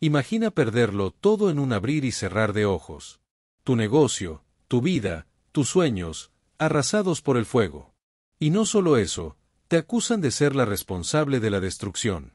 Imagina perderlo todo en un abrir y cerrar de ojos. Tu negocio, tu vida, tus sueños, arrasados por el fuego. Y no solo eso, te acusan de ser la responsable de la destrucción.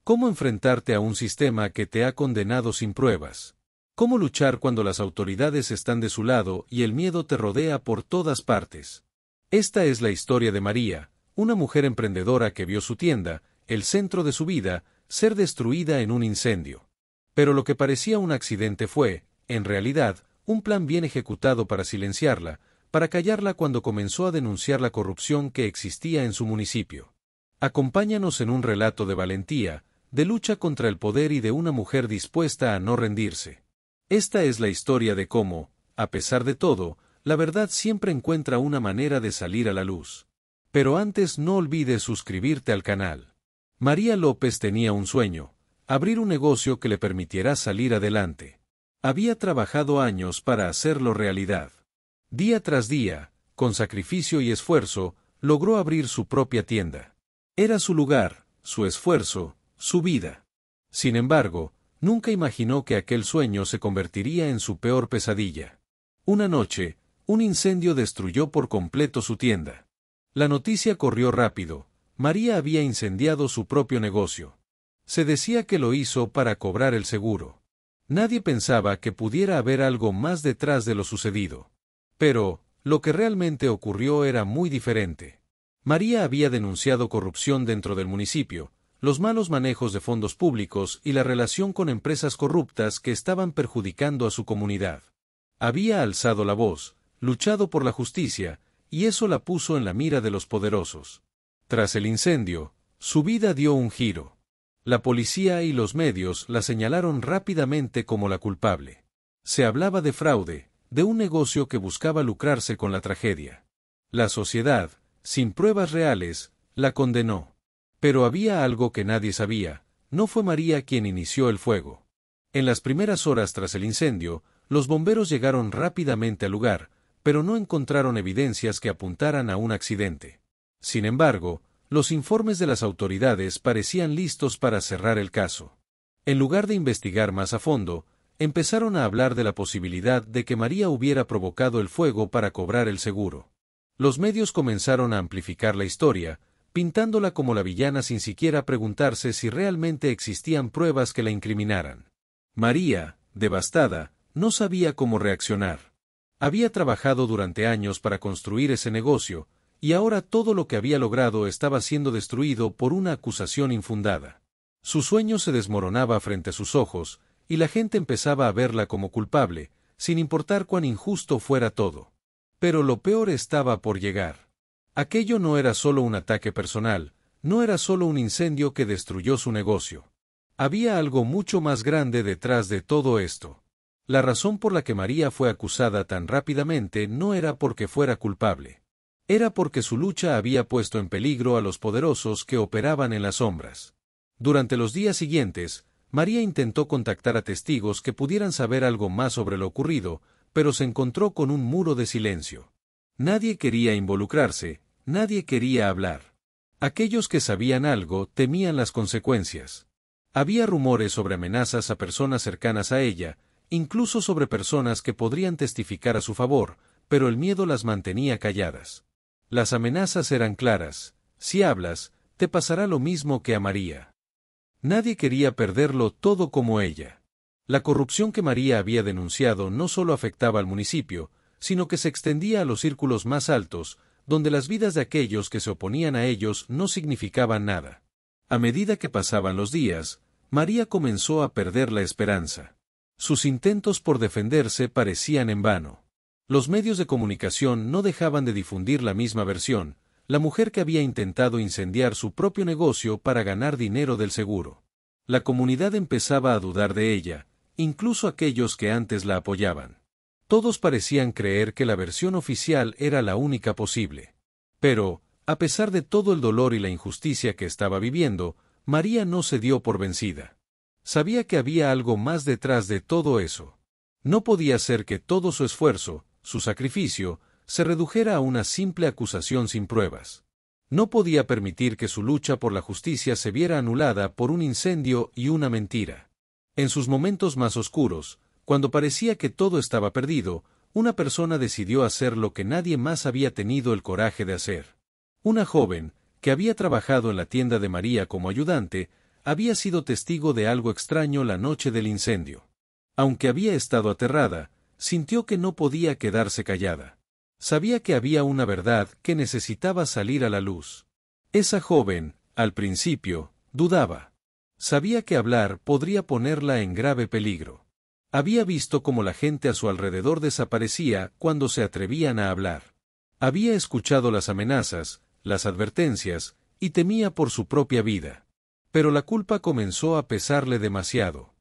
¿Cómo enfrentarte a un sistema que te ha condenado sin pruebas? ¿Cómo luchar cuando las autoridades están de su lado y el miedo te rodea por todas partes? Esta es la historia de María, una mujer emprendedora que vio su tienda, el centro de su vida, ser destruida en un incendio. Pero lo que parecía un accidente fue, en realidad, un plan bien ejecutado para silenciarla, para callarla cuando comenzó a denunciar la corrupción que existía en su municipio. Acompáñanos en un relato de valentía, de lucha contra el poder y de una mujer dispuesta a no rendirse. Esta es la historia de cómo, a pesar de todo, la verdad siempre encuentra una manera de salir a la luz. Pero antes no olvides suscribirte al canal. María López tenía un sueño: abrir un negocio que le permitiera salir adelante. Había trabajado años para hacerlo realidad. Día tras día, con sacrificio y esfuerzo, logró abrir su propia tienda. Era su lugar, su esfuerzo, su vida. Sin embargo, nunca imaginó que aquel sueño se convertiría en su peor pesadilla. Una noche, un incendio destruyó por completo su tienda. La noticia corrió rápido: María había incendiado su propio negocio. Se decía que lo hizo para cobrar el seguro. Nadie pensaba que pudiera haber algo más detrás de lo sucedido. Pero, lo que realmente ocurrió era muy diferente. María había denunciado corrupción dentro del municipio, los malos manejos de fondos públicos y la relación con empresas corruptas que estaban perjudicando a su comunidad. Había alzado la voz, luchado por la justicia, y eso la puso en la mira de los poderosos. Tras el incendio, su vida dio un giro. La policía y los medios la señalaron rápidamente como la culpable. Se hablaba de fraude, de un negocio que buscaba lucrarse con la tragedia. La sociedad, sin pruebas reales, la condenó. Pero había algo que nadie sabía: no fue María quien inició el fuego. En las primeras horas tras el incendio, los bomberos llegaron rápidamente al lugar, pero no encontraron evidencias que apuntaran a un accidente. Sin embargo, los informes de las autoridades parecían listos para cerrar el caso. En lugar de investigar más a fondo, empezaron a hablar de la posibilidad de que María hubiera provocado el fuego para cobrar el seguro. Los medios comenzaron a amplificar la historia, pintándola como la villana sin siquiera preguntarse si realmente existían pruebas que la incriminaran. María, devastada, no sabía cómo reaccionar. Había trabajado durante años para construir ese negocio, y ahora todo lo que había logrado estaba siendo destruido por una acusación infundada. Su sueño se desmoronaba frente a sus ojos, y la gente empezaba a verla como culpable, sin importar cuán injusto fuera todo. Pero lo peor estaba por llegar. Aquello no era solo un ataque personal, no era solo un incendio que destruyó su negocio. Había algo mucho más grande detrás de todo esto. La razón por la que María fue acusada tan rápidamente no era porque fuera culpable. Era porque su lucha había puesto en peligro a los poderosos que operaban en las sombras. Durante los días siguientes, María intentó contactar a testigos que pudieran saber algo más sobre lo ocurrido, pero se encontró con un muro de silencio. Nadie quería involucrarse, nadie quería hablar. Aquellos que sabían algo temían las consecuencias. Había rumores sobre amenazas a personas cercanas a ella, incluso sobre personas que podrían testificar a su favor, pero el miedo las mantenía calladas. Las amenazas eran claras: si hablas, te pasará lo mismo que a María. Nadie quería perderlo todo como ella. La corrupción que María había denunciado no solo afectaba al municipio, sino que se extendía a los círculos más altos, donde las vidas de aquellos que se oponían a ellos no significaban nada. A medida que pasaban los días, María comenzó a perder la esperanza. Sus intentos por defenderse parecían en vano. Los medios de comunicación no dejaban de difundir la misma versión: la mujer que había intentado incendiar su propio negocio para ganar dinero del seguro. La comunidad empezaba a dudar de ella, incluso aquellos que antes la apoyaban. Todos parecían creer que la versión oficial era la única posible. Pero, a pesar de todo el dolor y la injusticia que estaba viviendo, María no se dio por vencida. Sabía que había algo más detrás de todo eso. No podía ser que todo su esfuerzo, su sacrificio, se redujera a una simple acusación sin pruebas. No podía permitir que su lucha por la justicia se viera anulada por un incendio y una mentira. En sus momentos más oscuros, cuando parecía que todo estaba perdido, una persona decidió hacer lo que nadie más había tenido el coraje de hacer. Una joven, que había trabajado en la tienda de María como ayudante, había sido testigo de algo extraño la noche del incendio. Aunque había estado aterrada, sintió que no podía quedarse callada. Sabía que había una verdad que necesitaba salir a la luz. Esa joven, al principio, dudaba. Sabía que hablar podría ponerla en grave peligro. Había visto cómo la gente a su alrededor desaparecía cuando se atrevían a hablar. Había escuchado las amenazas, las advertencias, y temía por su propia vida. Pero la culpa comenzó a pesarle demasiado.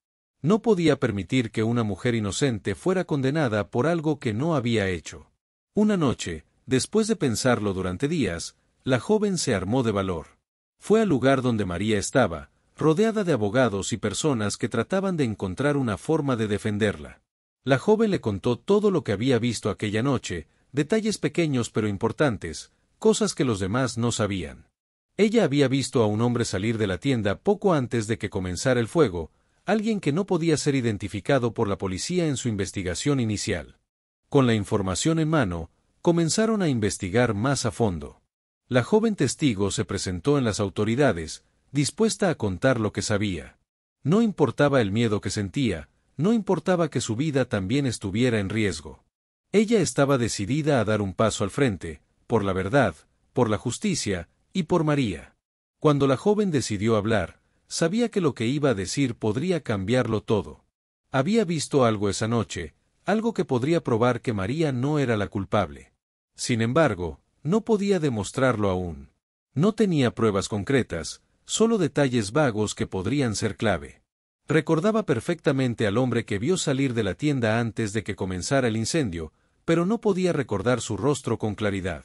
No podía permitir que una mujer inocente fuera condenada por algo que no había hecho. Una noche, después de pensarlo durante días, la joven se armó de valor. Fue al lugar donde María estaba, rodeada de abogados y personas que trataban de encontrar una forma de defenderla. La joven le contó todo lo que había visto aquella noche, detalles pequeños pero importantes, cosas que los demás no sabían. Ella había visto a un hombre salir de la tienda poco antes de que comenzara el fuego, alguien que no podía ser identificado por la policía en su investigación inicial. Con la información en mano, comenzaron a investigar más a fondo. La joven testigo se presentó en las autoridades, dispuesta a contar lo que sabía. No importaba el miedo que sentía, no importaba que su vida también estuviera en riesgo. Ella estaba decidida a dar un paso al frente, por la verdad, por la justicia, y por María. Cuando la joven decidió hablar, sabía que lo que iba a decir podría cambiarlo todo. Había visto algo esa noche, algo que podría probar que María no era la culpable. Sin embargo, no podía demostrarlo aún. No tenía pruebas concretas, solo detalles vagos que podrían ser clave. Recordaba perfectamente al hombre que vio salir de la tienda antes de que comenzara el incendio, pero no podía recordar su rostro con claridad.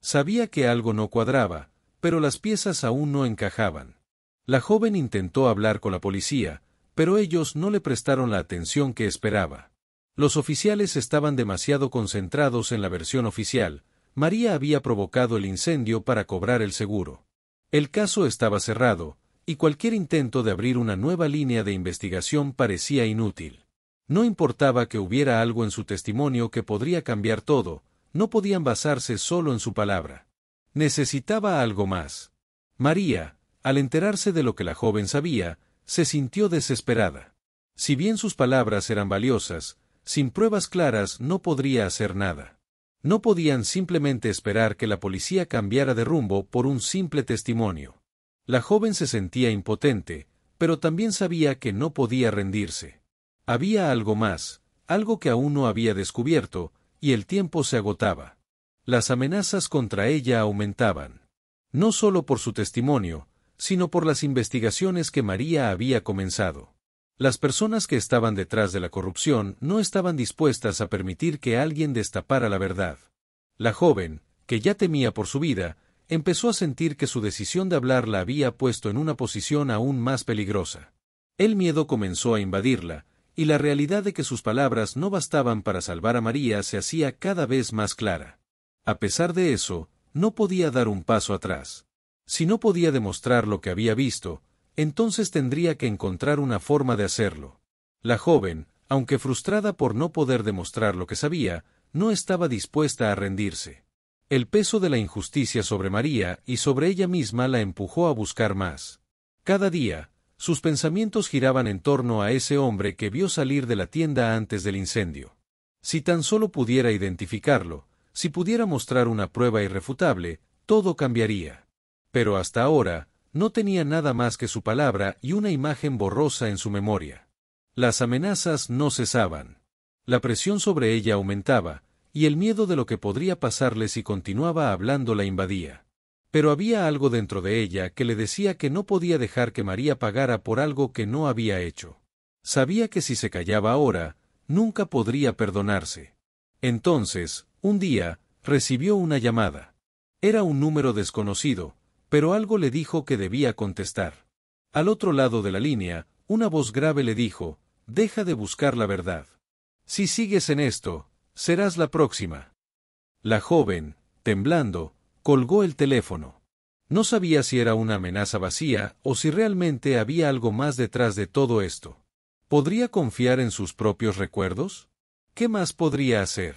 Sabía que algo no cuadraba, pero las piezas aún no encajaban. La joven intentó hablar con la policía, pero ellos no le prestaron la atención que esperaba. Los oficiales estaban demasiado concentrados en la versión oficial. María había provocado el incendio para cobrar el seguro. El caso estaba cerrado, y cualquier intento de abrir una nueva línea de investigación parecía inútil. No importaba que hubiera algo en su testimonio que podría cambiar todo, no podían basarse solo en su palabra. Necesitaba algo más. María, al enterarse de lo que la joven sabía, se sintió desesperada. Si bien sus palabras eran valiosas, sin pruebas claras no podría hacer nada. No podían simplemente esperar que la policía cambiara de rumbo por un simple testimonio. La joven se sentía impotente, pero también sabía que no podía rendirse. Había algo más, algo que aún no había descubierto, y el tiempo se agotaba. Las amenazas contra ella aumentaban. No solo por su testimonio, sino por las investigaciones que María había comenzado. Las personas que estaban detrás de la corrupción no estaban dispuestas a permitir que alguien destapara la verdad. La joven, que ya temía por su vida, empezó a sentir que su decisión de hablar la había puesto en una posición aún más peligrosa. El miedo comenzó a invadirla, y la realidad de que sus palabras no bastaban para salvar a María se hacía cada vez más clara. A pesar de eso, no podía dar un paso atrás. Si no podía demostrar lo que había visto, entonces tendría que encontrar una forma de hacerlo. La joven, aunque frustrada por no poder demostrar lo que sabía, no estaba dispuesta a rendirse. El peso de la injusticia sobre María y sobre ella misma la empujó a buscar más. Cada día, sus pensamientos giraban en torno a ese hombre que vio salir de la tienda antes del incendio. Si tan solo pudiera identificarlo, si pudiera mostrar una prueba irrefutable, todo cambiaría. Pero hasta ahora, no tenía nada más que su palabra y una imagen borrosa en su memoria. Las amenazas no cesaban. La presión sobre ella aumentaba, y el miedo de lo que podría pasarle si continuaba hablando la invadía. Pero había algo dentro de ella que le decía que no podía dejar que María pagara por algo que no había hecho. Sabía que si se callaba ahora, nunca podría perdonarse. Entonces, un día, recibió una llamada. Era un número desconocido, pero algo le dijo que debía contestar. Al otro lado de la línea, una voz grave le dijo: «Deja de buscar la verdad. Si sigues en esto, serás la próxima». La joven, temblando, colgó el teléfono. No sabía si era una amenaza vacía o si realmente había algo más detrás de todo esto. ¿Podría confiar en sus propios recuerdos? ¿Qué más podría hacer?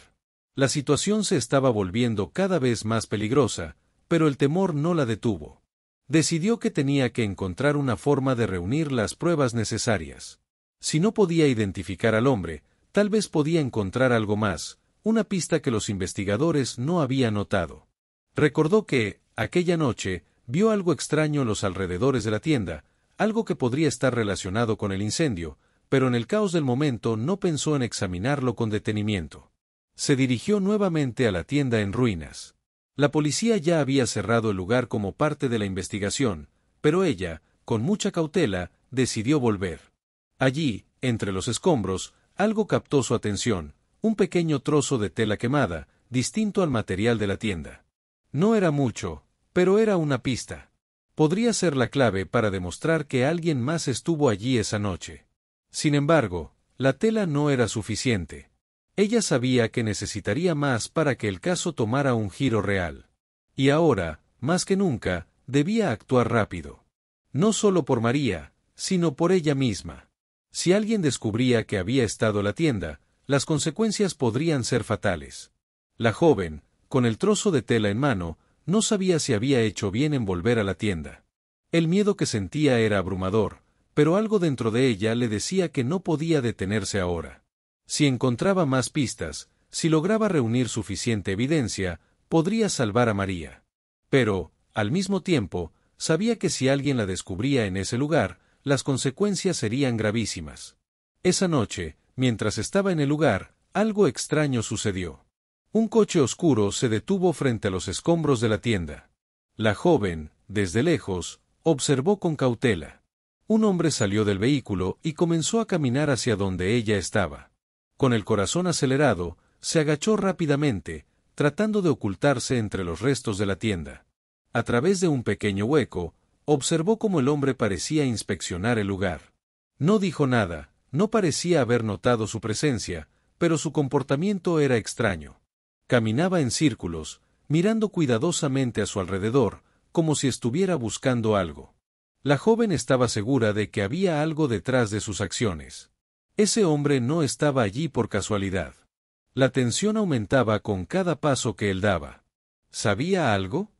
La situación se estaba volviendo cada vez más peligrosa, pero el temor no la detuvo. Decidió que tenía que encontrar una forma de reunir las pruebas necesarias. Si no podía identificar al hombre, tal vez podía encontrar algo más, una pista que los investigadores no habían notado. Recordó que, aquella noche, vio algo extraño en los alrededores de la tienda, algo que podría estar relacionado con el incendio, pero en el caos del momento no pensó en examinarlo con detenimiento. Se dirigió nuevamente a la tienda en ruinas. La policía ya había cerrado el lugar como parte de la investigación, pero ella, con mucha cautela, decidió volver. Allí, entre los escombros, algo captó su atención, un pequeño trozo de tela quemada, distinto al material de la tienda. No era mucho, pero era una pista. Podría ser la clave para demostrar que alguien más estuvo allí esa noche. Sin embargo, la tela no era suficiente. Ella sabía que necesitaría más para que el caso tomara un giro real. Y ahora, más que nunca, debía actuar rápido. No solo por María, sino por ella misma. Si alguien descubría que había estado en la tienda, las consecuencias podrían ser fatales. La joven, con el trozo de tela en mano, no sabía si había hecho bien en volver a la tienda. El miedo que sentía era abrumador, pero algo dentro de ella le decía que no podía detenerse ahora. Si encontraba más pistas, si lograba reunir suficiente evidencia, podría salvar a María. Pero, al mismo tiempo, sabía que si alguien la descubría en ese lugar, las consecuencias serían gravísimas. Esa noche, mientras estaba en el lugar, algo extraño sucedió. Un coche oscuro se detuvo frente a los escombros de la tienda. La joven, desde lejos, observó con cautela. Un hombre salió del vehículo y comenzó a caminar hacia donde ella estaba. Con el corazón acelerado, se agachó rápidamente, tratando de ocultarse entre los restos de la tienda. A través de un pequeño hueco, observó cómo el hombre parecía inspeccionar el lugar. No dijo nada, no parecía haber notado su presencia, pero su comportamiento era extraño. Caminaba en círculos, mirando cuidadosamente a su alrededor, como si estuviera buscando algo. La joven estaba segura de que había algo detrás de sus acciones. Ese hombre no estaba allí por casualidad. La tensión aumentaba con cada paso que él daba. ¿Sabía algo?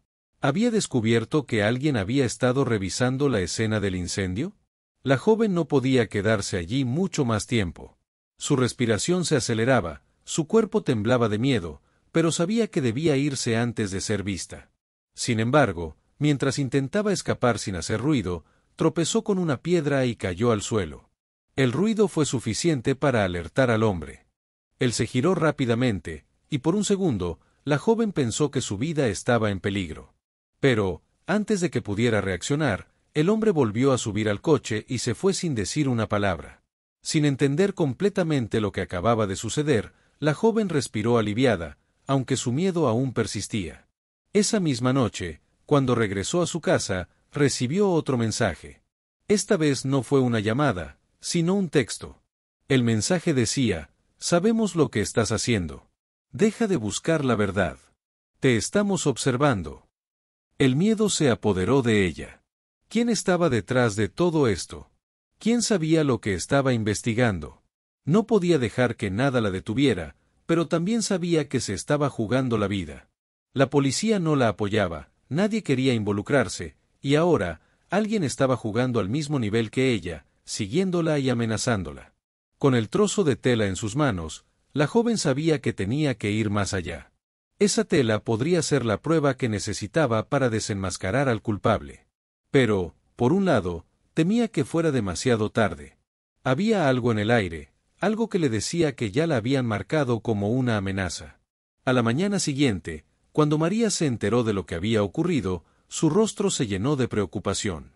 ¿Había descubierto que alguien había estado revisando la escena del incendio? La joven no podía quedarse allí mucho más tiempo. Su respiración se aceleraba, su cuerpo temblaba de miedo, pero sabía que debía irse antes de ser vista. Sin embargo, mientras intentaba escapar sin hacer ruido, tropezó con una piedra y cayó al suelo. El ruido fue suficiente para alertar al hombre. Él se giró rápidamente, y por un segundo, la joven pensó que su vida estaba en peligro. Pero, antes de que pudiera reaccionar, el hombre volvió a subir al coche y se fue sin decir una palabra. Sin entender completamente lo que acababa de suceder, la joven respiró aliviada, aunque su miedo aún persistía. Esa misma noche, cuando regresó a su casa, recibió otro mensaje. Esta vez no fue una llamada, sino un texto. El mensaje decía: «Sabemos lo que estás haciendo. Deja de buscar la verdad. Te estamos observando». El miedo se apoderó de ella. ¿Quién estaba detrás de todo esto? ¿Quién sabía lo que estaba investigando? No podía dejar que nada la detuviera, pero también sabía que se estaba jugando la vida. La policía no la apoyaba, nadie quería involucrarse, y ahora, alguien estaba jugando al mismo nivel que ella, siguiéndola y amenazándola. Con el trozo de tela en sus manos, la joven sabía que tenía que ir más allá. Esa tela podría ser la prueba que necesitaba para desenmascarar al culpable. Pero, por un lado, temía que fuera demasiado tarde. Había algo en el aire, algo que le decía que ya la habían marcado como una amenaza. A la mañana siguiente, cuando María se enteró de lo que había ocurrido, su rostro se llenó de preocupación.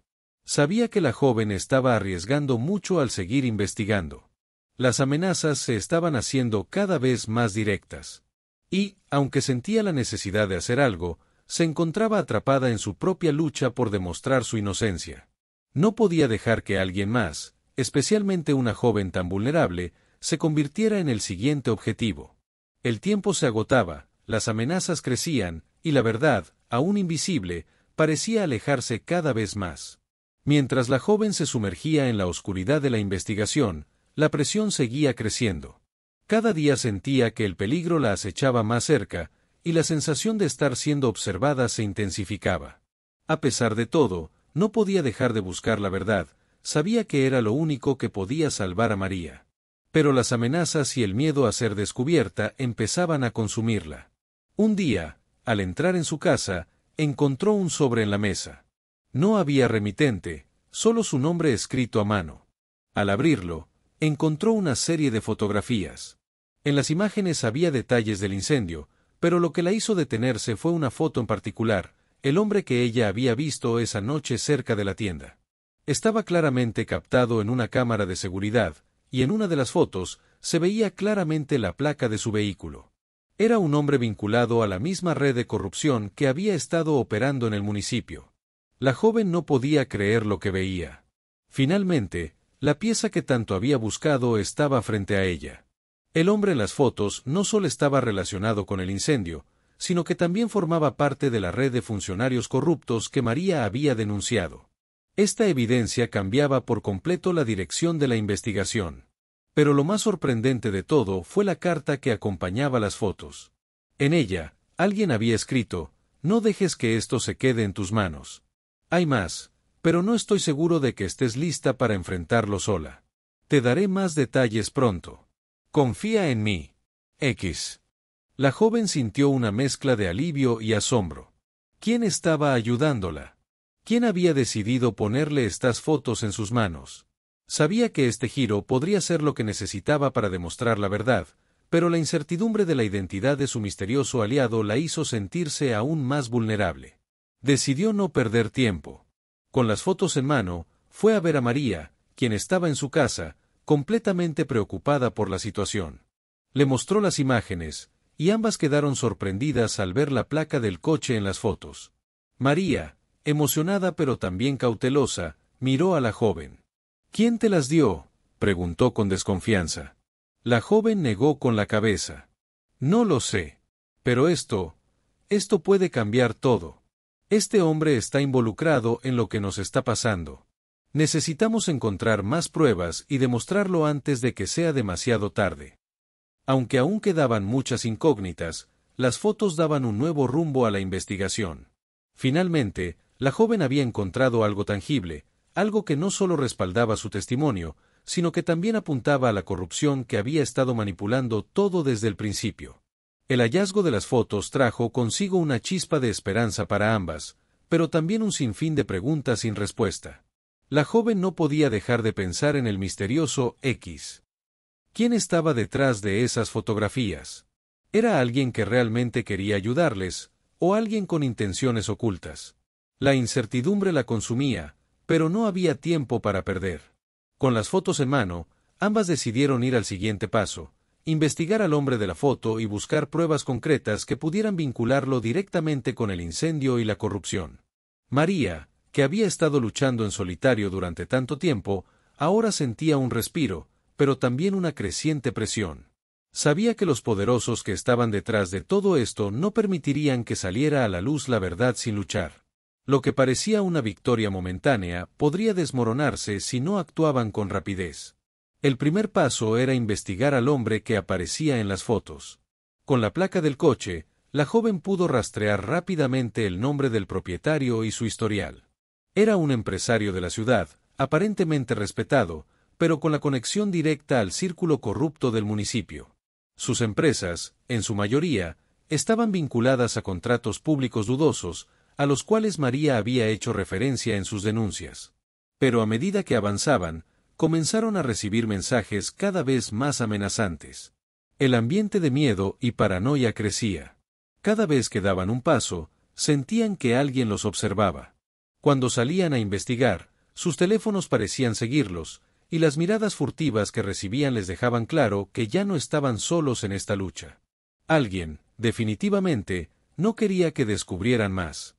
Sabía que la joven estaba arriesgando mucho al seguir investigando. Las amenazas se estaban haciendo cada vez más directas. Y, aunque sentía la necesidad de hacer algo, se encontraba atrapada en su propia lucha por demostrar su inocencia. No podía dejar que alguien más, especialmente una joven tan vulnerable, se convirtiera en el siguiente objetivo. El tiempo se agotaba, las amenazas crecían, y la verdad, aún invisible, parecía alejarse cada vez más. Mientras la joven se sumergía en la oscuridad de la investigación, la presión seguía creciendo. Cada día sentía que el peligro la acechaba más cerca, y la sensación de estar siendo observada se intensificaba. A pesar de todo, no podía dejar de buscar la verdad, sabía que era lo único que podía salvar a María. Pero las amenazas y el miedo a ser descubierta empezaban a consumirla. Un día, al entrar en su casa, encontró un sobre en la mesa. No había remitente, solo su nombre escrito a mano. Al abrirlo, encontró una serie de fotografías. En las imágenes había detalles del incendio, pero lo que la hizo detenerse fue una foto en particular, el hombre que ella había visto esa noche cerca de la tienda. Estaba claramente captado en una cámara de seguridad, y en una de las fotos se veía claramente la placa de su vehículo. Era un hombre vinculado a la misma red de corrupción que había estado operando en el municipio. La joven no podía creer lo que veía. Finalmente, la pieza que tanto había buscado estaba frente a ella. El hombre en las fotos no solo estaba relacionado con el incendio, sino que también formaba parte de la red de funcionarios corruptos que María había denunciado. Esta evidencia cambiaba por completo la dirección de la investigación. Pero lo más sorprendente de todo fue la carta que acompañaba las fotos. En ella, alguien había escrito: «No dejes que esto se quede en tus manos. Hay más, pero no estoy seguro de que estés lista para enfrentarlo sola. Te daré más detalles pronto. Confía en mí. X». La joven sintió una mezcla de alivio y asombro. ¿Quién estaba ayudándola? ¿Quién había decidido ponerle estas fotos en sus manos? Sabía que este giro podría ser lo que necesitaba para demostrar la verdad, pero la incertidumbre de la identidad de su misterioso aliado la hizo sentirse aún más vulnerable. Decidió no perder tiempo. Con las fotos en mano, fue a ver a María, quien estaba en su casa, completamente preocupada por la situación. Le mostró las imágenes, y ambas quedaron sorprendidas al ver la placa del coche en las fotos. María, emocionada pero también cautelosa, miró a la joven. «¿Quién te las dio?», preguntó con desconfianza. La joven negó con la cabeza. «No lo sé. Pero esto puede cambiar todo. Este hombre está involucrado en lo que nos está pasando. Necesitamos encontrar más pruebas y demostrarlo antes de que sea demasiado tarde». Aunque aún quedaban muchas incógnitas, las fotos daban un nuevo rumbo a la investigación. Finalmente, la joven había encontrado algo tangible, algo que no solo respaldaba su testimonio, sino que también apuntaba a la corrupción que había estado manipulando todo desde el principio. El hallazgo de las fotos trajo consigo una chispa de esperanza para ambas, pero también un sinfín de preguntas sin respuesta. La joven no podía dejar de pensar en el misterioso X. ¿Quién estaba detrás de esas fotografías? ¿Era alguien que realmente quería ayudarles, o alguien con intenciones ocultas? La incertidumbre la consumía, pero no había tiempo para perder. Con las fotos en mano, ambas decidieron ir al siguiente paso: investigar al hombre de la foto y buscar pruebas concretas que pudieran vincularlo directamente con el incendio y la corrupción. María, que había estado luchando en solitario durante tanto tiempo, ahora sentía un respiro, pero también una creciente presión. Sabía que los poderosos que estaban detrás de todo esto no permitirían que saliera a la luz la verdad sin luchar. Lo que parecía una victoria momentánea podría desmoronarse si no actuaban con rapidez. El primer paso era investigar al hombre que aparecía en las fotos. Con la placa del coche, la joven pudo rastrear rápidamente el nombre del propietario y su historial. Era un empresario de la ciudad, aparentemente respetado, pero con la conexión directa al círculo corrupto del municipio. Sus empresas, en su mayoría, estaban vinculadas a contratos públicos dudosos, a los cuales María había hecho referencia en sus denuncias. Pero a medida que avanzaban, comenzaron a recibir mensajes cada vez más amenazantes. El ambiente de miedo y paranoia crecía. Cada vez que daban un paso, sentían que alguien los observaba. Cuando salían a investigar, sus teléfonos parecían seguirlos, y las miradas furtivas que recibían les dejaban claro que ya no estaban solos en esta lucha. Alguien, definitivamente, no quería que descubrieran más.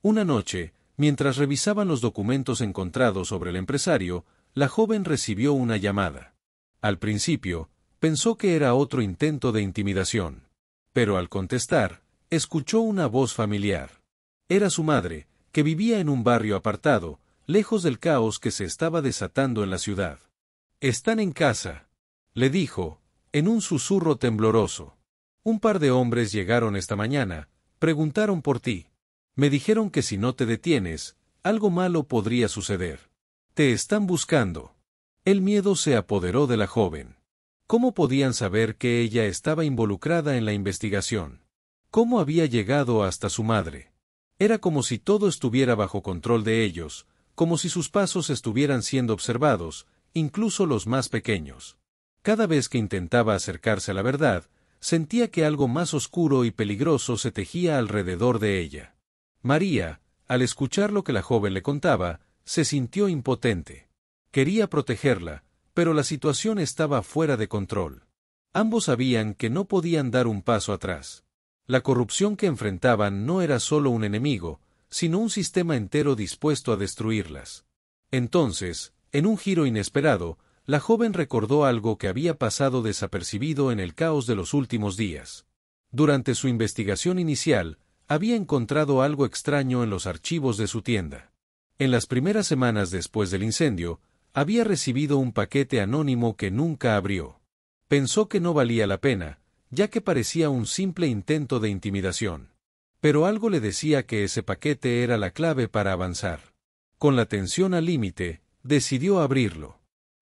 Una noche, mientras revisaban los documentos encontrados sobre el empresario, la joven recibió una llamada. Al principio, pensó que era otro intento de intimidación. Pero al contestar, escuchó una voz familiar. Era su madre, que vivía en un barrio apartado, lejos del caos que se estaba desatando en la ciudad. «Están en casa», le dijo, en un susurro tembloroso. Un par de hombres llegaron esta mañana, preguntaron por ti. Me dijeron que si no te detienes, algo malo podría suceder. Te están buscando. El miedo se apoderó de la joven. ¿Cómo podían saber que ella estaba involucrada en la investigación? ¿Cómo había llegado hasta su madre? Era como si todo estuviera bajo control de ellos, como si sus pasos estuvieran siendo observados, incluso los más pequeños. Cada vez que intentaba acercarse a la verdad, sentía que algo más oscuro y peligroso se tejía alrededor de ella. María, al escuchar lo que la joven le contaba, se sintió impotente. Quería protegerla, pero la situación estaba fuera de control. Ambos sabían que no podían dar un paso atrás. La corrupción que enfrentaban no era solo un enemigo, sino un sistema entero dispuesto a destruirlas. Entonces, en un giro inesperado, la joven recordó algo que había pasado desapercibido en el caos de los últimos días. Durante su investigación inicial, había encontrado algo extraño en los archivos de su tienda. En las primeras semanas después del incendio, había recibido un paquete anónimo que nunca abrió. Pensó que no valía la pena, ya que parecía un simple intento de intimidación. Pero algo le decía que ese paquete era la clave para avanzar. Con la tensión al límite, decidió abrirlo.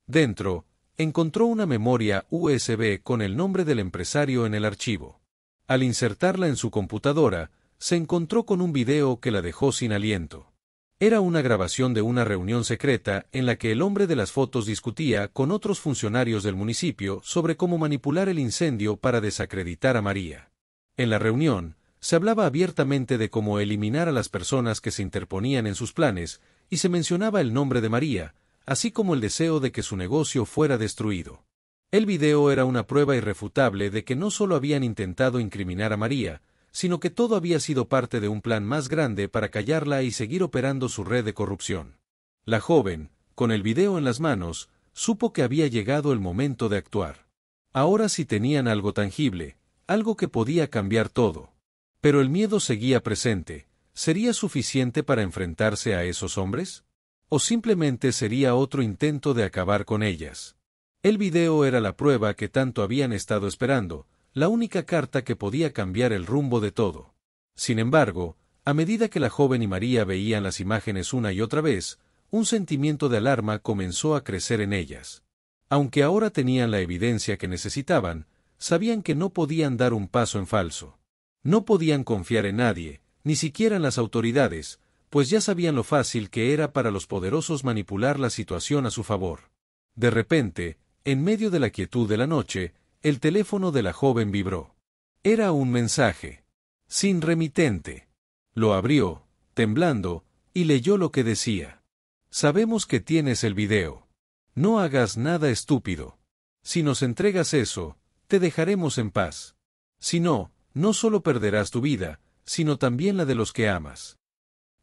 Dentro, encontró una memoria USB con el nombre del empresario en el archivo. Al insertarla en su computadora, se encontró con un video que la dejó sin aliento. Era una grabación de una reunión secreta en la que el hombre de las fotos discutía con otros funcionarios del municipio sobre cómo manipular el incendio para desacreditar a María. En la reunión, se hablaba abiertamente de cómo eliminar a las personas que se interponían en sus planes, y se mencionaba el nombre de María, así como el deseo de que su negocio fuera destruido. El video era una prueba irrefutable de que no solo habían intentado incriminar a María, sino que todo había sido parte de un plan más grande para callarla y seguir operando su red de corrupción. La joven, con el video en las manos, supo que había llegado el momento de actuar. Ahora sí tenían algo tangible, algo que podía cambiar todo. Pero el miedo seguía presente. ¿Sería suficiente para enfrentarse a esos hombres? ¿O simplemente sería otro intento de acabar con ellas? El video era la prueba que tanto habían estado esperando, la única carta que podía cambiar el rumbo de todo. Sin embargo, a medida que la joven y María veían las imágenes una y otra vez, un sentimiento de alarma comenzó a crecer en ellas. Aunque ahora tenían la evidencia que necesitaban, sabían que no podían dar un paso en falso. No podían confiar en nadie, ni siquiera en las autoridades, pues ya sabían lo fácil que era para los poderosos manipular la situación a su favor. De repente, en medio de la quietud de la noche, el teléfono de la joven vibró. Era un mensaje. Sin remitente. Lo abrió, temblando, y leyó lo que decía. Sabemos que tienes el video. No hagas nada estúpido. Si nos entregas eso, te dejaremos en paz. Si no, no solo perderás tu vida, sino también la de los que amas.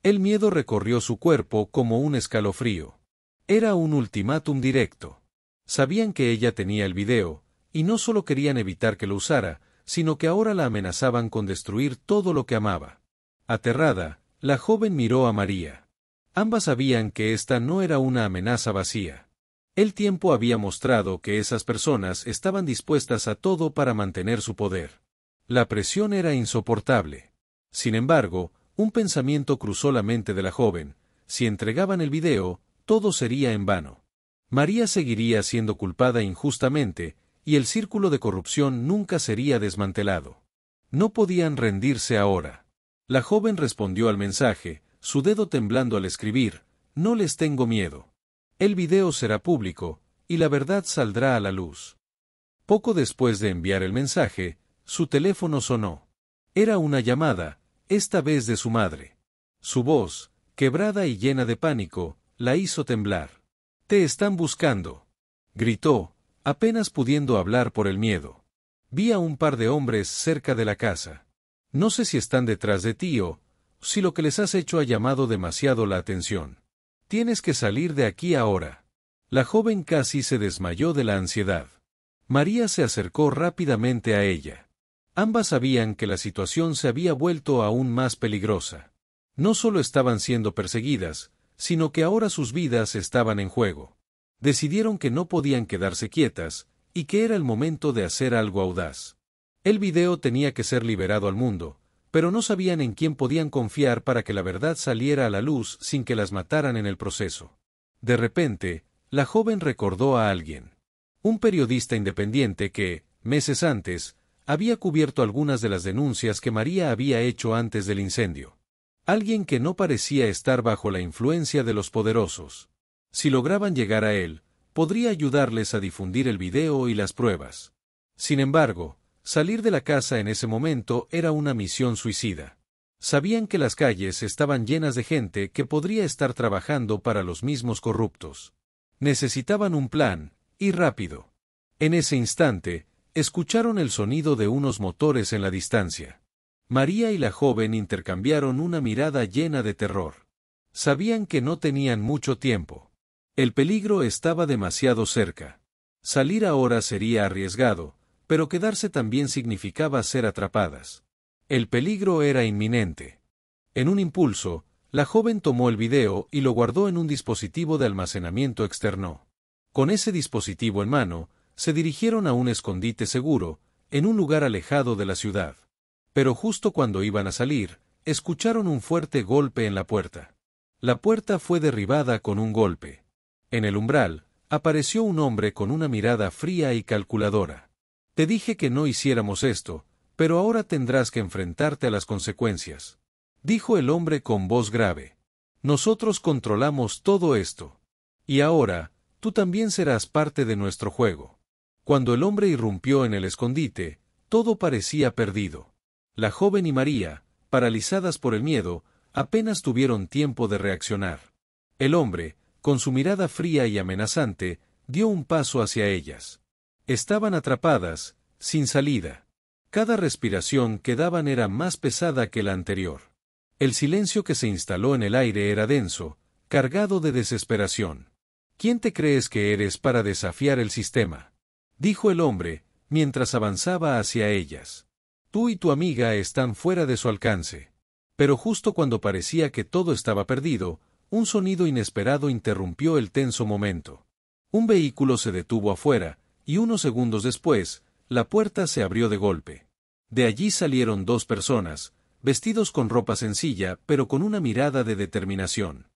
El miedo recorrió su cuerpo como un escalofrío. Era un ultimátum directo. Sabían que ella tenía el video, y no solo querían evitar que lo usara, sino que ahora la amenazaban con destruir todo lo que amaba. Aterrada, la joven miró a María. Ambas sabían que esta no era una amenaza vacía. El tiempo había mostrado que esas personas estaban dispuestas a todo para mantener su poder. La presión era insoportable. Sin embargo, un pensamiento cruzó la mente de la joven: si entregaban el video, todo sería en vano. María seguiría siendo culpada injustamente, y el círculo de corrupción nunca sería desmantelado. No podían rendirse ahora. La joven respondió al mensaje, su dedo temblando al escribir: no les tengo miedo. El video será público, y la verdad saldrá a la luz. Poco después de enviar el mensaje, su teléfono sonó. Era una llamada, esta vez de su madre. Su voz, quebrada y llena de pánico, la hizo temblar. «Te están buscando», gritó, apenas pudiendo hablar por el miedo. «Vi a un par de hombres cerca de la casa. No sé si están detrás de ti o si lo que les has hecho ha llamado demasiado la atención. Tienes que salir de aquí ahora». La joven casi se desmayó de la ansiedad. María se acercó rápidamente a ella. Ambas sabían que la situación se había vuelto aún más peligrosa. No solo estaban siendo perseguidas, sino que ahora sus vidas estaban en juego. Decidieron que no podían quedarse quietas, y que era el momento de hacer algo audaz. El video tenía que ser liberado al mundo, pero no sabían en quién podían confiar para que la verdad saliera a la luz sin que las mataran en el proceso. De repente, la joven recordó a alguien. Un periodista independiente que, meses antes, había cubierto algunas de las denuncias que María había hecho antes del incendio. Alguien que no parecía estar bajo la influencia de los poderosos. Si lograban llegar a él, podría ayudarles a difundir el video y las pruebas. Sin embargo, salir de la casa en ese momento era una misión suicida. Sabían que las calles estaban llenas de gente que podría estar trabajando para los mismos corruptos. Necesitaban un plan, y rápido. En ese instante, escucharon el sonido de unos motores en la distancia. María y la joven intercambiaron una mirada llena de terror. Sabían que no tenían mucho tiempo. El peligro estaba demasiado cerca. Salir ahora sería arriesgado, pero quedarse también significaba ser atrapadas. El peligro era inminente. En un impulso, la joven tomó el video y lo guardó en un dispositivo de almacenamiento externo. Con ese dispositivo en mano, se dirigieron a un escondite seguro, en un lugar alejado de la ciudad. Pero justo cuando iban a salir, escucharon un fuerte golpe en la puerta. La puerta fue derribada con un golpe. En el umbral, apareció un hombre con una mirada fría y calculadora. Te dije que no hiciéramos esto, pero ahora tendrás que enfrentarte a las consecuencias. Dijo el hombre con voz grave. Nosotros controlamos todo esto. Y ahora, tú también serás parte de nuestro juego. Cuando el hombre irrumpió en el escondite, todo parecía perdido. La joven y María, paralizadas por el miedo, apenas tuvieron tiempo de reaccionar. El hombre, con su mirada fría y amenazante, dio un paso hacia ellas. Estaban atrapadas, sin salida. Cada respiración que daban era más pesada que la anterior. El silencio que se instaló en el aire era denso, cargado de desesperación. ¿Quién te crees que eres para desafiar el sistema?, dijo el hombre, mientras avanzaba hacia ellas. Tú y tu amiga están fuera de su alcance. Pero justo cuando parecía que todo estaba perdido, un sonido inesperado interrumpió el tenso momento. Un vehículo se detuvo afuera, y unos segundos después, la puerta se abrió de golpe. De allí salieron dos personas, vestidos con ropa sencilla, pero con una mirada de determinación.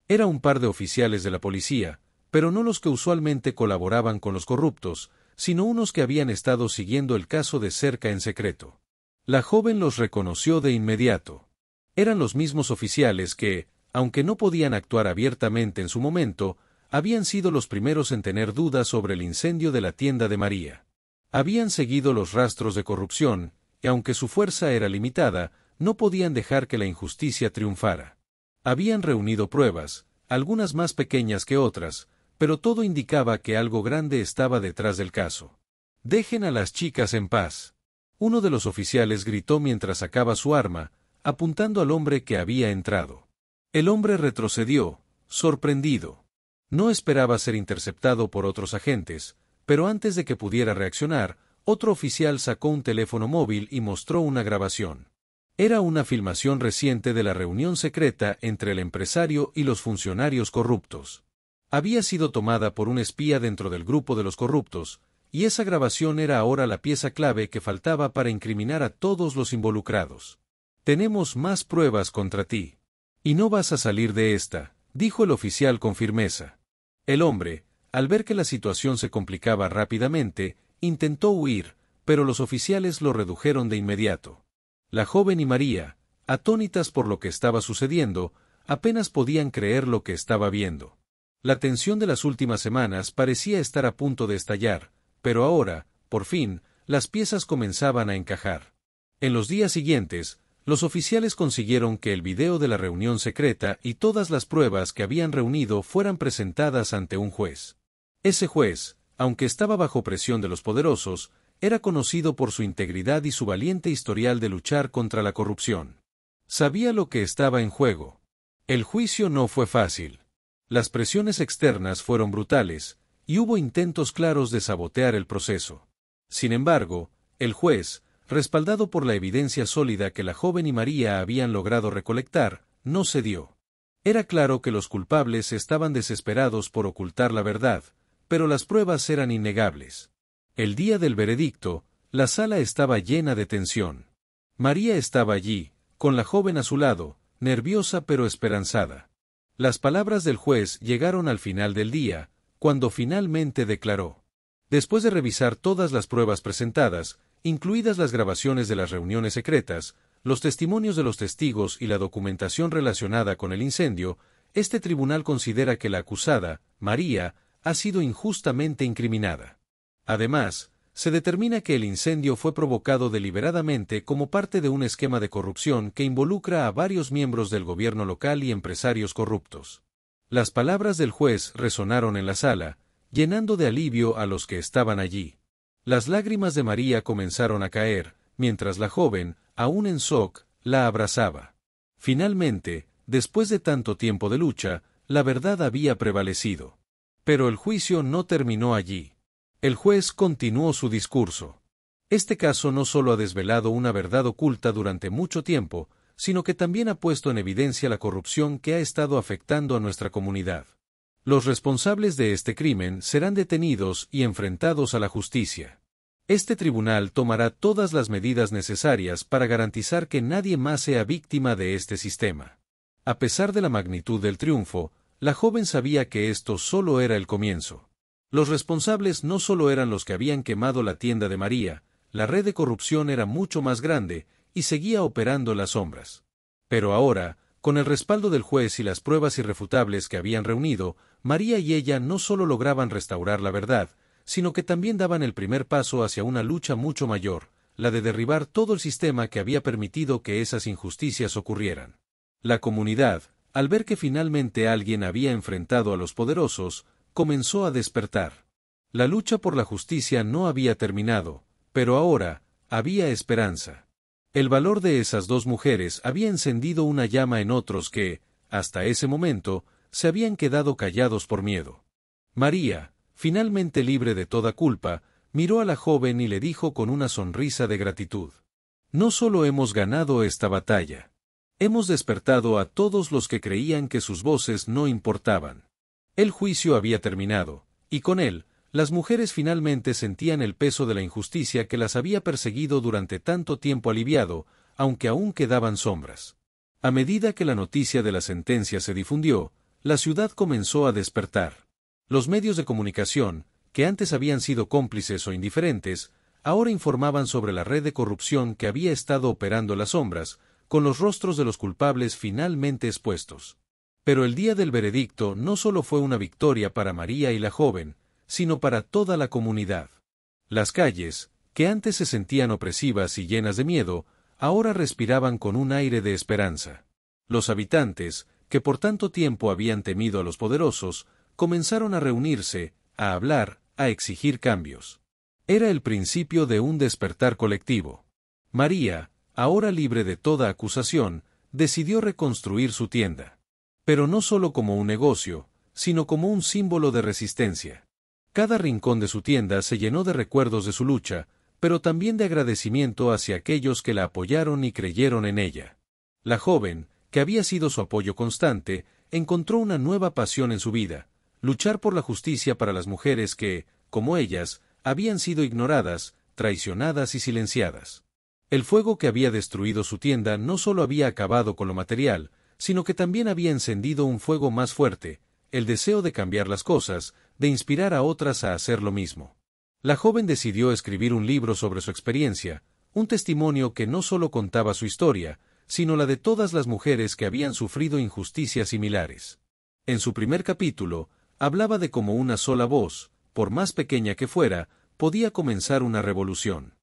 Era un par de oficiales de la policía, pero no los que usualmente colaboraban con los corruptos, sino unos que habían estado siguiendo el caso de cerca en secreto. La joven los reconoció de inmediato. Eran los mismos oficiales que, aunque no podían actuar abiertamente en su momento, habían sido los primeros en tener dudas sobre el incendio de la tienda de María. Habían seguido los rastros de corrupción, y aunque su fuerza era limitada, no podían dejar que la injusticia triunfara. Habían reunido pruebas, algunas más pequeñas que otras, pero todo indicaba que algo grande estaba detrás del caso. «Dejen a las chicas en paz», uno de los oficiales gritó mientras sacaba su arma, apuntando al hombre que había entrado. El hombre retrocedió, sorprendido. No esperaba ser interceptado por otros agentes, pero antes de que pudiera reaccionar, otro oficial sacó un teléfono móvil y mostró una grabación. Era una filmación reciente de la reunión secreta entre el empresario y los funcionarios corruptos. Había sido tomada por un espía dentro del grupo de los corruptos, y esa grabación era ahora la pieza clave que faltaba para incriminar a todos los involucrados. «Tenemos más pruebas contra ti. Y no vas a salir de esta», dijo el oficial con firmeza. El hombre, al ver que la situación se complicaba rápidamente, intentó huir, pero los oficiales lo redujeron de inmediato. La joven y María, atónitas por lo que estaba sucediendo, apenas podían creer lo que estaba viendo. La tensión de las últimas semanas parecía estar a punto de estallar, pero ahora, por fin, las piezas comenzaban a encajar. En los días siguientes, los oficiales consiguieron que el video de la reunión secreta y todas las pruebas que habían reunido fueran presentadas ante un juez. Ese juez, aunque estaba bajo presión de los poderosos, era conocido por su integridad y su valiente historial de luchar contra la corrupción. Sabía lo que estaba en juego. El juicio no fue fácil. Las presiones externas fueron brutales, y hubo intentos claros de sabotear el proceso. Sin embargo, el juez, respaldado por la evidencia sólida que la joven y María habían logrado recolectar, no cedió. Era claro que los culpables estaban desesperados por ocultar la verdad, pero las pruebas eran innegables. El día del veredicto, la sala estaba llena de tensión. María estaba allí, con la joven a su lado, nerviosa pero esperanzada. Las palabras del juez llegaron al final del día, cuando finalmente declaró. Después de revisar todas las pruebas presentadas, incluidas las grabaciones de las reuniones secretas, los testimonios de los testigos y la documentación relacionada con el incendio, este tribunal considera que la acusada, María, ha sido injustamente incriminada. Además, se determina que el incendio fue provocado deliberadamente como parte de un esquema de corrupción que involucra a varios miembros del gobierno local y empresarios corruptos. Las palabras del juez resonaron en la sala, llenando de alivio a los que estaban allí. Las lágrimas de María comenzaron a caer, mientras la joven, aún en shock, la abrazaba. Finalmente, después de tanto tiempo de lucha, la verdad había prevalecido. Pero el juicio no terminó allí. El juez continuó su discurso. Este caso no solo ha desvelado una verdad oculta durante mucho tiempo, sino que también ha puesto en evidencia la corrupción que ha estado afectando a nuestra comunidad. Los responsables de este crimen serán detenidos y enfrentados a la justicia. Este tribunal tomará todas las medidas necesarias para garantizar que nadie más sea víctima de este sistema. A pesar de la magnitud del triunfo, la joven sabía que esto solo era el comienzo. Los responsables no solo eran los que habían quemado la tienda de María, la red de corrupción era mucho más grande y seguía operando en las sombras. Pero ahora, con el respaldo del juez y las pruebas irrefutables que habían reunido, María y ella no solo lograban restaurar la verdad, sino que también daban el primer paso hacia una lucha mucho mayor, la de derribar todo el sistema que había permitido que esas injusticias ocurrieran. La comunidad, al ver que finalmente alguien había enfrentado a los poderosos, comenzó a despertar. La lucha por la justicia no había terminado, pero ahora, había esperanza. El valor de esas dos mujeres había encendido una llama en otros que, hasta ese momento, se habían quedado callados por miedo. María, finalmente libre de toda culpa, miró a la joven y le dijo con una sonrisa de gratitud: «No solo hemos ganado esta batalla. Hemos despertado a todos los que creían que sus voces no importaban». El juicio había terminado, y con él, las mujeres finalmente sentían el peso de la injusticia que las había perseguido durante tanto tiempo aliviado, aunque aún quedaban sombras. A medida que la noticia de la sentencia se difundió, la ciudad comenzó a despertar. Los medios de comunicación, que antes habían sido cómplices o indiferentes, ahora informaban sobre la red de corrupción que había estado operando en las sombras, con los rostros de los culpables finalmente expuestos. Pero el día del veredicto no solo fue una victoria para María y la joven, sino para toda la comunidad. Las calles, que antes se sentían opresivas y llenas de miedo, ahora respiraban con un aire de esperanza. Los habitantes, que por tanto tiempo habían temido a los poderosos, comenzaron a reunirse, a hablar, a exigir cambios. Era el principio de un despertar colectivo. María, ahora libre de toda acusación, decidió reconstruir su tienda. Pero no solo como un negocio, sino como un símbolo de resistencia. Cada rincón de su tienda se llenó de recuerdos de su lucha, pero también de agradecimiento hacia aquellos que la apoyaron y creyeron en ella. La joven, que había sido su apoyo constante, encontró una nueva pasión en su vida: luchar por la justicia para las mujeres que, como ellas, habían sido ignoradas, traicionadas y silenciadas. El fuego que había destruido su tienda no solo había acabado con lo material, sino que también había encendido un fuego más fuerte, el deseo de cambiar las cosas, de inspirar a otras a hacer lo mismo. La joven decidió escribir un libro sobre su experiencia, un testimonio que no solo contaba su historia, sino la de todas las mujeres que habían sufrido injusticias similares. En su primer capítulo, hablaba de cómo una sola voz, por más pequeña que fuera, podía comenzar una revolución.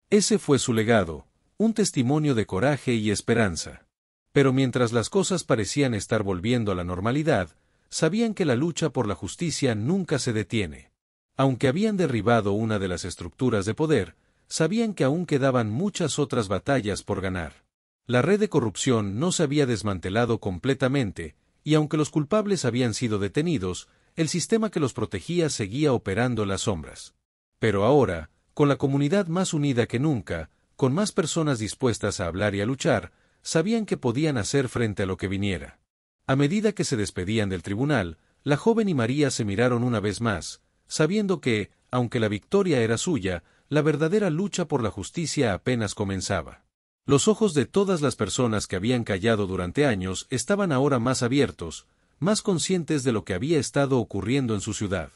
Ese fue su legado, un testimonio de coraje y esperanza. Pero mientras las cosas parecían estar volviendo a la normalidad, sabían que la lucha por la justicia nunca se detiene. Aunque habían derribado una de las estructuras de poder, sabían que aún quedaban muchas otras batallas por ganar. La red de corrupción no se había desmantelado completamente, y aunque los culpables habían sido detenidos, el sistema que los protegía seguía operando en las sombras. Pero ahora, con la comunidad más unida que nunca, con más personas dispuestas a hablar y a luchar, sabían que podían hacer frente a lo que viniera. A medida que se despedían del tribunal, la joven y María se miraron una vez más, sabiendo que, aunque la victoria era suya, la verdadera lucha por la justicia apenas comenzaba. Los ojos de todas las personas que habían callado durante años estaban ahora más abiertos, más conscientes de lo que había estado ocurriendo en su ciudad.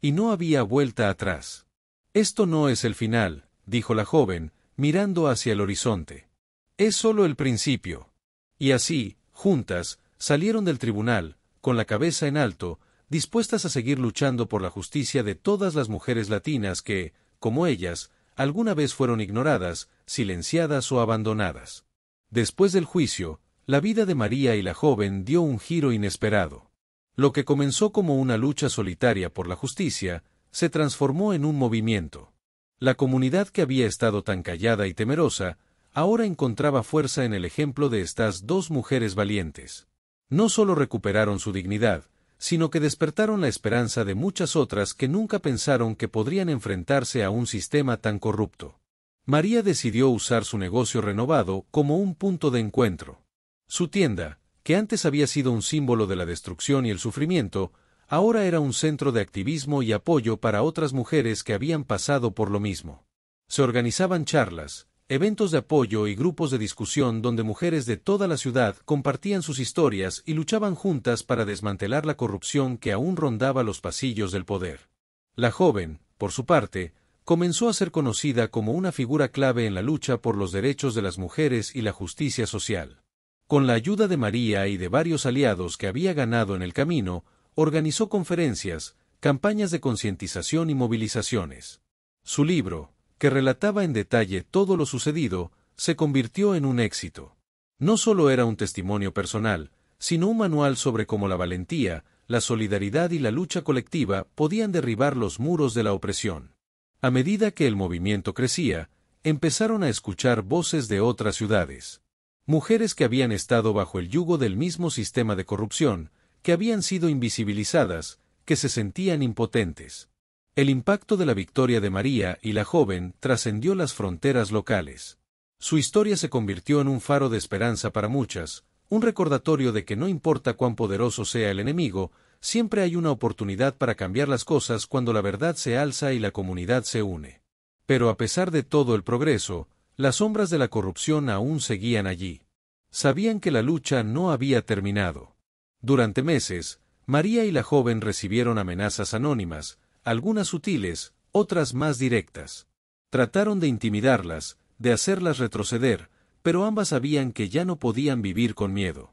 Y no había vuelta atrás. Esto no es el final, dijo la joven, mirando hacia el horizonte. Es solo el principio. Y así, juntas, salieron del tribunal, con la cabeza en alto, dispuestas a seguir luchando por la justicia de todas las mujeres latinas que, como ellas, alguna vez fueron ignoradas, silenciadas o abandonadas. Después del juicio, la vida de María y la joven dio un giro inesperado. Lo que comenzó como una lucha solitaria por la justicia, se transformó en un movimiento. La comunidad que había estado tan callada y temerosa, ahora encontraba fuerza en el ejemplo de estas dos mujeres valientes. No solo recuperaron su dignidad, sino que despertaron la esperanza de muchas otras que nunca pensaron que podrían enfrentarse a un sistema tan corrupto. María decidió usar su negocio renovado como un punto de encuentro. Su tienda, que antes había sido un símbolo de la destrucción y el sufrimiento, ahora era un centro de activismo y apoyo para otras mujeres que habían pasado por lo mismo. Se organizaban charlas, eventos de apoyo y grupos de discusión donde mujeres de toda la ciudad compartían sus historias y luchaban juntas para desmantelar la corrupción que aún rondaba los pasillos del poder. La joven, por su parte, comenzó a ser conocida como una figura clave en la lucha por los derechos de las mujeres y la justicia social. Con la ayuda de María y de varios aliados que había ganado en el camino, organizó conferencias, campañas de concientización y movilizaciones. Su libro, que relataba en detalle todo lo sucedido, se convirtió en un éxito. No solo era un testimonio personal, sino un manual sobre cómo la valentía, la solidaridad y la lucha colectiva podían derribar los muros de la opresión. A medida que el movimiento crecía, empezaron a escuchar voces de otras ciudades. Mujeres que habían estado bajo el yugo del mismo sistema de corrupción, que habían sido invisibilizadas, que se sentían impotentes. El impacto de la victoria de María y la joven trascendió las fronteras locales. Su historia se convirtió en un faro de esperanza para muchas, un recordatorio de que no importa cuán poderoso sea el enemigo, siempre hay una oportunidad para cambiar las cosas cuando la verdad se alza y la comunidad se une. Pero a pesar de todo el progreso, las sombras de la corrupción aún seguían allí. Sabían que la lucha no había terminado. Durante meses, María y la joven recibieron amenazas anónimas, algunas sutiles, otras más directas. Trataron de intimidarlas, de hacerlas retroceder, pero ambas sabían que ya no podían vivir con miedo.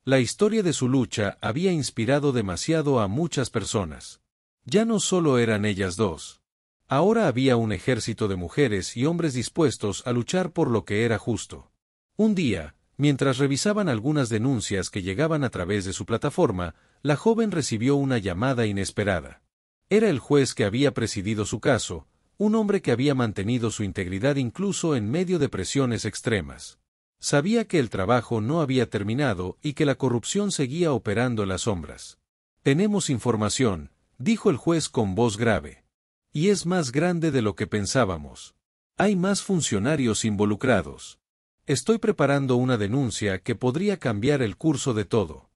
La historia de su lucha había inspirado demasiado a muchas personas. Ya no solo eran ellas dos. Ahora había un ejército de mujeres y hombres dispuestos a luchar por lo que era justo. Un día, mientras revisaban algunas denuncias que llegaban a través de su plataforma, la joven recibió una llamada inesperada. Era el juez que había presidido su caso, un hombre que había mantenido su integridad incluso en medio de presiones extremas. Sabía que el trabajo no había terminado y que la corrupción seguía operando en las sombras. «Tenemos información», dijo el juez con voz grave. «Y es más grande de lo que pensábamos. Hay más funcionarios involucrados. Estoy preparando una denuncia que podría cambiar el curso de todo».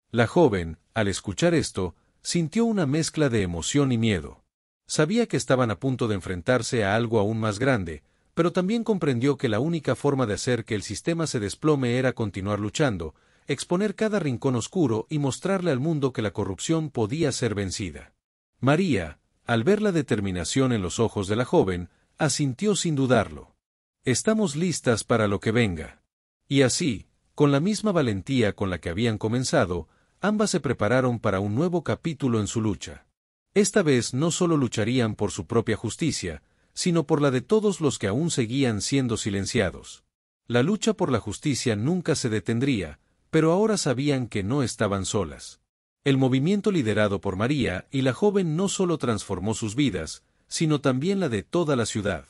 La joven, al escuchar esto, sintió una mezcla de emoción y miedo. Sabía que estaban a punto de enfrentarse a algo aún más grande, pero también comprendió que la única forma de hacer que el sistema se desplome era continuar luchando, exponer cada rincón oscuro y mostrarle al mundo que la corrupción podía ser vencida. María, al ver la determinación en los ojos de la joven, asintió sin dudarlo. «Estamos listas para lo que venga». Y así, con la misma valentía con la que habían comenzado, ambas se prepararon para un nuevo capítulo en su lucha. Esta vez no solo lucharían por su propia justicia, sino por la de todos los que aún seguían siendo silenciados. La lucha por la justicia nunca se detendría, pero ahora sabían que no estaban solas. El movimiento liderado por María y la joven no solo transformó sus vidas, sino también la de toda la ciudad.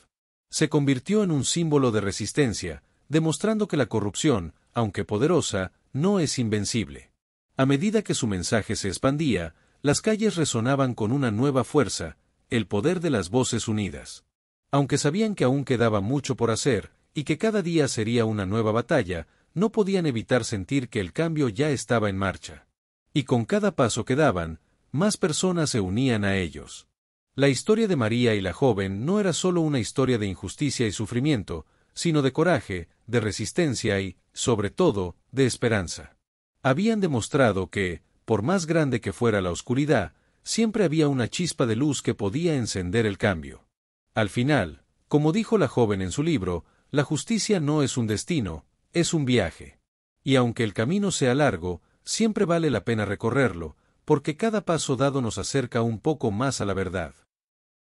Se convirtió en un símbolo de resistencia, demostrando que la corrupción, aunque poderosa, no es invencible. A medida que su mensaje se expandía, las calles resonaban con una nueva fuerza, el poder de las voces unidas. Aunque sabían que aún quedaba mucho por hacer, y que cada día sería una nueva batalla, no podían evitar sentir que el cambio ya estaba en marcha. Y con cada paso que daban, más personas se unían a ellos. La historia de María y la joven no era solo una historia de injusticia y sufrimiento, sino de coraje, de resistencia y, sobre todo, de esperanza. Habían demostrado que, por más grande que fuera la oscuridad, siempre había una chispa de luz que podía encender el cambio. Al final, como dijo la joven en su libro, la justicia no es un destino, es un viaje. Y aunque el camino sea largo, siempre vale la pena recorrerlo, porque cada paso dado nos acerca un poco más a la verdad.